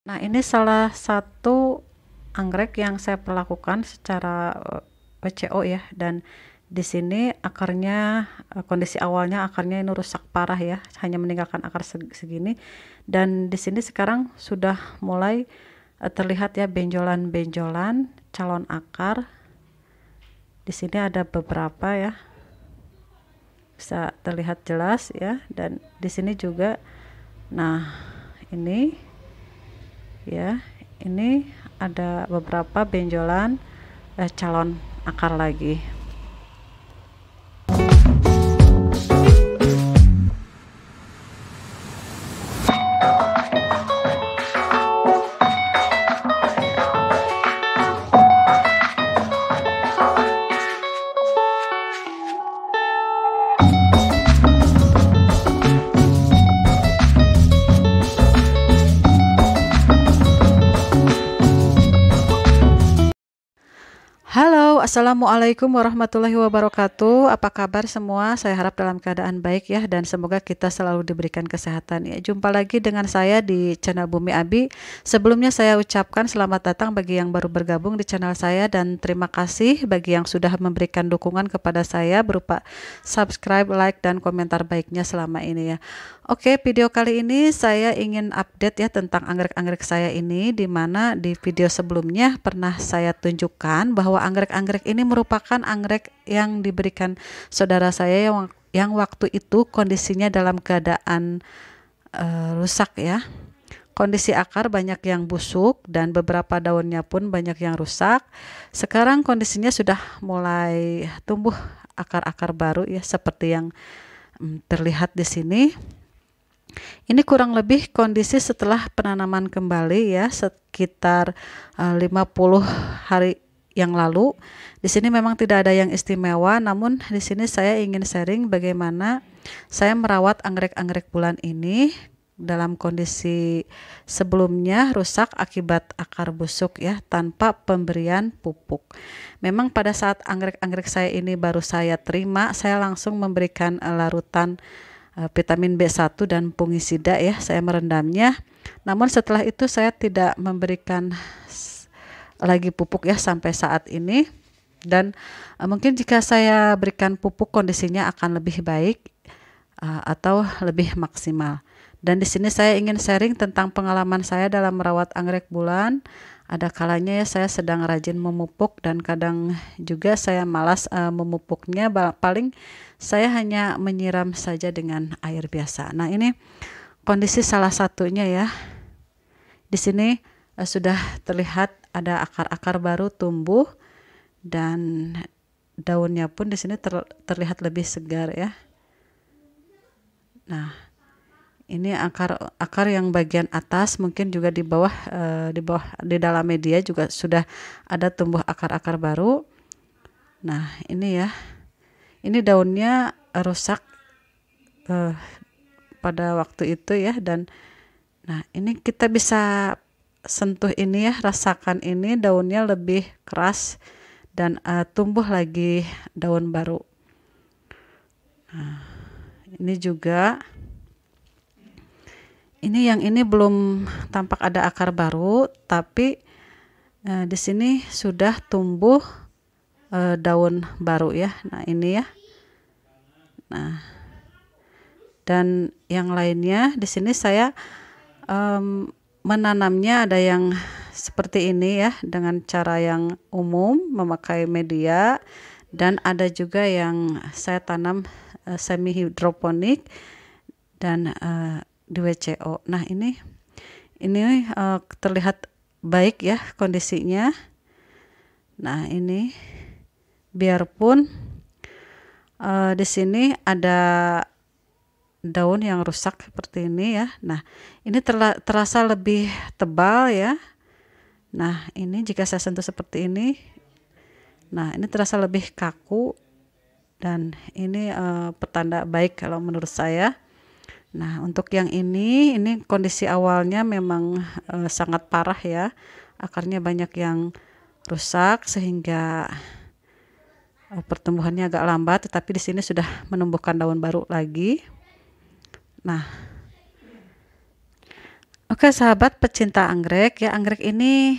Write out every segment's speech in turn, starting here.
Nah, ini salah satu anggrek yang saya perlakukan secara WCO ya, dan di sini akarnya kondisi awalnya akarnya ini rusak parah ya, hanya meninggalkan akar segini, dan di sini sekarang sudah mulai terlihat ya benjolan-benjolan calon akar. Di sini ada beberapa ya, bisa terlihat jelas ya, dan di sini juga. Nah, ini ya, ini ada beberapa benjolan calon akar lagi. Halo, assalamualaikum warahmatullahi wabarakatuh. Apa kabar semua? Saya harap dalam keadaan baik ya, dan semoga kita selalu diberikan kesehatan ya. Jumpa lagi dengan saya di channel Bumi Abi. Sebelumnya saya ucapkan selamat datang bagi yang baru bergabung di channel saya, dan terima kasih bagi yang sudah memberikan dukungan kepada saya berupa subscribe, like, dan komentar baiknya selama ini ya. Oke, video kali ini saya ingin update ya tentang anggrek-anggrek saya ini, di mana di video sebelumnya pernah saya tunjukkan bahwa anggrek-anggrek ini merupakan anggrek yang diberikan saudara saya yang waktu itu kondisinya dalam keadaan rusak ya. Kondisi akar banyak yang busuk dan beberapa daunnya pun banyak yang rusak. Sekarang kondisinya sudah mulai tumbuh akar-akar baru ya, seperti yang terlihat di sini. Ini kurang lebih kondisi setelah penanaman kembali ya, sekitar 50 hari yang lalu. Di sini memang tidak ada yang istimewa, namun di sini saya ingin sharing bagaimana saya merawat anggrek-anggrek bulan ini dalam kondisi sebelumnya rusak akibat akar busuk ya, tanpa pemberian pupuk. Memang pada saat anggrek-anggrek saya ini baru saya terima, saya langsung memberikan larutan vitamin B1 dan fungisida ya, saya merendamnya. Namun setelah itu saya tidak memberikan lagi pupuk ya sampai saat ini, dan mungkin jika saya berikan pupuk kondisinya akan lebih baik atau lebih maksimal. Dan di sini saya ingin sharing tentang pengalaman saya dalam merawat anggrek bulan. Ada kalanya ya saya sedang rajin memupuk, dan kadang juga saya malas memupuknya. Paling saya hanya menyiram saja dengan air biasa. Nah, ini kondisi salah satunya ya. Di sini sudah terlihat ada akar-akar baru tumbuh, dan daunnya pun di sini terlihat lebih segar ya. Nah, ini akar yang bagian atas, mungkin juga di bawah di dalam media juga sudah ada tumbuh akar-akar baru. Nah, ini ya. Ini daunnya rusak pada waktu itu ya, dan nah ini kita bisa sentuh ini ya, rasakan ini daunnya lebih keras dan tumbuh lagi daun baru. Nah, ini juga. Yang ini belum tampak ada akar baru, tapi di sini sudah tumbuh daun baru ya. Nah, ini ya. Nah, dan yang lainnya di sini saya menanamnya ada yang seperti ini ya, dengan cara yang umum memakai media, dan ada juga yang saya tanam semi hidroponik dan di WCO. Nah, ini terlihat baik ya kondisinya. Nah, ini biarpun di sini ada daun yang rusak seperti ini ya. Nah, ini terasa lebih tebal ya. Nah, ini jika saya sentuh seperti ini, nah ini terasa lebih kaku, dan ini pertanda baik kalau menurut saya. Nah, untuk yang ini kondisi awalnya memang sangat parah ya. Akarnya banyak yang rusak sehingga pertumbuhannya agak lambat, tetapi di sini sudah menumbuhkan daun baru lagi. Nah, Oke sahabat pecinta anggrek ya, anggrek ini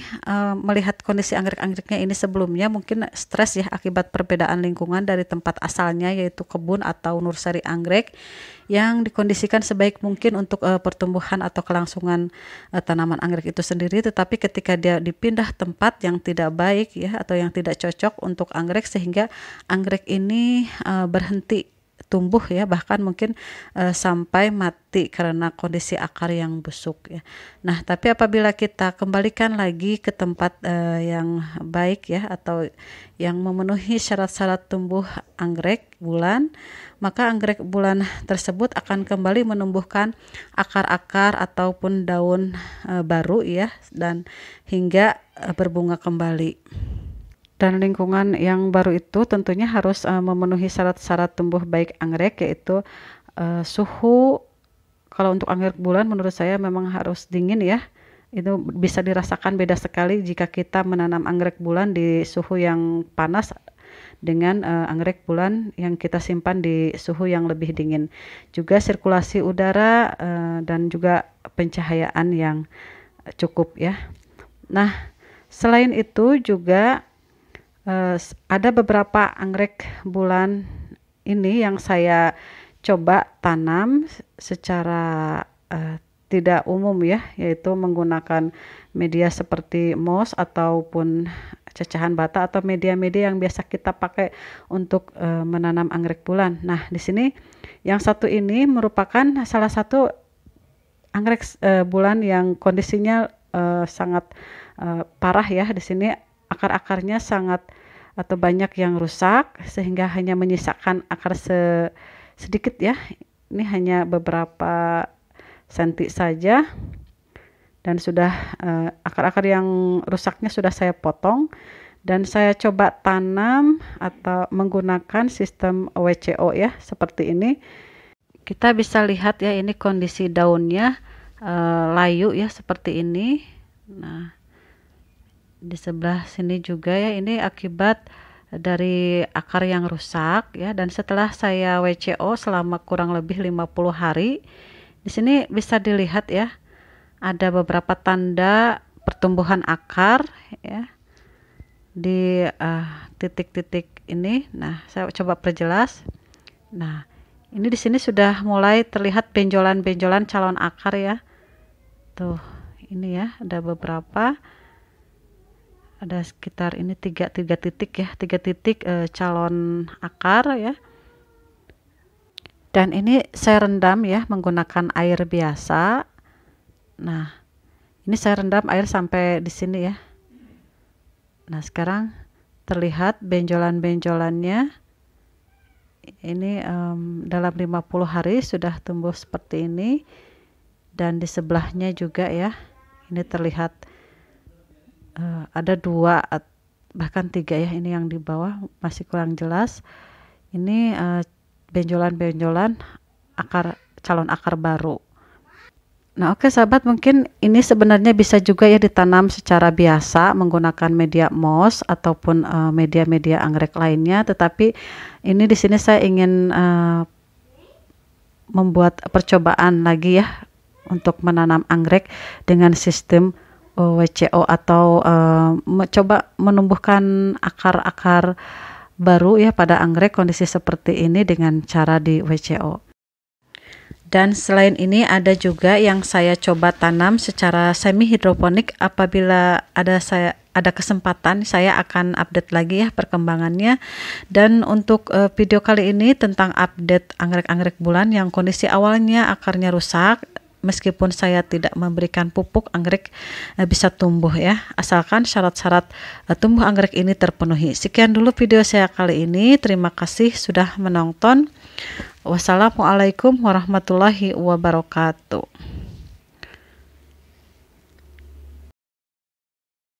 melihat kondisi anggrek-anggreknya ini sebelumnya mungkin stres ya akibat perbedaan lingkungan dari tempat asalnya yaitu kebun atau nursery anggrek yang dikondisikan sebaik mungkin untuk pertumbuhan atau kelangsungan tanaman anggrek itu sendiri, tetapi ketika dia dipindah tempat yang tidak baik ya atau yang tidak cocok untuk anggrek sehingga anggrek ini berhenti tumbuh ya, bahkan mungkin sampai mati karena kondisi akar yang busuk ya. Nah, tapi apabila kita kembalikan lagi ke tempat yang baik ya atau yang memenuhi syarat-syarat tumbuh anggrek bulan, maka anggrek bulan tersebut akan kembali menumbuhkan akar-akar ataupun daun baru ya, dan hingga berbunga kembali. Dan lingkungan yang baru itu tentunya harus memenuhi syarat-syarat tumbuh baik anggrek, yaitu suhu. Kalau untuk anggrek bulan menurut saya memang harus dingin ya. Itu bisa dirasakan beda sekali jika kita menanam anggrek bulan di suhu yang panas dengan anggrek bulan yang kita simpan di suhu yang lebih dingin. Juga sirkulasi udara dan juga pencahayaan yang cukup ya. Nah, selain itu juga ada beberapa anggrek bulan ini yang saya coba tanam secara tidak umum ya, yaitu menggunakan media seperti moss ataupun cacahan bata atau media-media yang biasa kita pakai untuk menanam anggrek bulan. Nah, di sini yang satu ini merupakan salah satu anggrek bulan yang kondisinya sangat parah ya. Di sini akar-akarnya sangat atau banyak yang rusak sehingga hanya menyisakan akar sedikit ya. Ini hanya beberapa senti saja dan sudah akar-akar yang rusaknya sudah saya potong dan saya coba tanam atau menggunakan sistem WCO ya, seperti ini. Kita bisa lihat ya, ini kondisi daunnya layu ya seperti ini. Nah, di sebelah sini juga ya, ini akibat dari akar yang rusak ya. Dan setelah saya WCO selama kurang lebih 50 hari, di sini bisa dilihat ya, ada beberapa tanda pertumbuhan akar ya di titik-titik ini. Nah, saya coba perjelas. Nah, ini di sini sudah mulai terlihat benjolan-benjolan calon akar ya. Tuh, ini ya, ada beberapa. Ada sekitar ini tiga titik ya, tiga titik calon akar ya. Dan ini saya rendam ya menggunakan air biasa. Nah, ini saya rendam air sampai di sini ya. Nah, sekarang terlihat benjolan-benjolannya. Ini dalam 50 hari sudah tumbuh seperti ini. Dan di sebelahnya juga ya, ini terlihat ada 2 bahkan 3 ya, ini yang di bawah masih kurang jelas. Ini benjolan-benjolan akar, calon akar baru. Nah, oke sahabat, mungkin ini sebenarnya bisa juga ya ditanam secara biasa menggunakan media moss ataupun media-media anggrek lainnya, tetapi ini di sini saya ingin membuat percobaan lagi ya untuk menanam anggrek dengan sistem WCO atau coba menumbuhkan akar-akar baru ya pada anggrek kondisi seperti ini dengan cara di WCO. Dan selain ini ada juga yang saya coba tanam secara semi hidroponik. Apabila ada kesempatan saya akan update lagi ya perkembangannya. Dan untuk video kali ini tentang update anggrek-anggrek bulan yang kondisi awalnya akarnya rusak. Meskipun saya tidak memberikan pupuk, anggrek bisa tumbuh ya, asalkan syarat-syarat tumbuh anggrek ini terpenuhi. Sekian dulu video saya kali ini. Terima kasih sudah menonton. Wassalamualaikum warahmatullahi wabarakatuh.